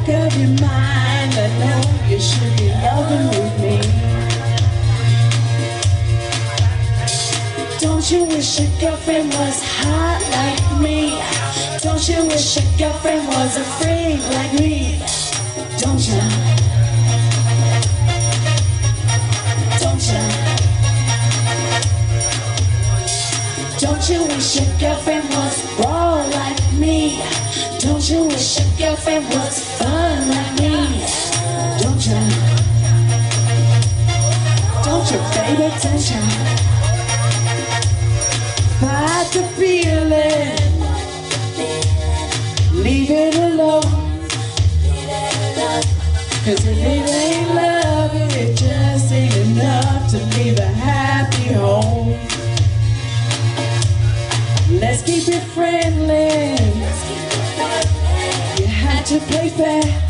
back of your mind, I know you should be loving with me. Don't you wish your girlfriend was hot like me? Don't you wish your girlfriend was a freak like me? Don't you? Don't you? Don't you wish your girlfriend was raw like me? Don't you wish your girlfriend was fun like me? Don't you? Don't you, baby, don't you? Fight the feeling, leave it alone. 'Cause if it ain't love, it just ain't enough to leave a happy home. Let's keep it friendly. You had to play fair.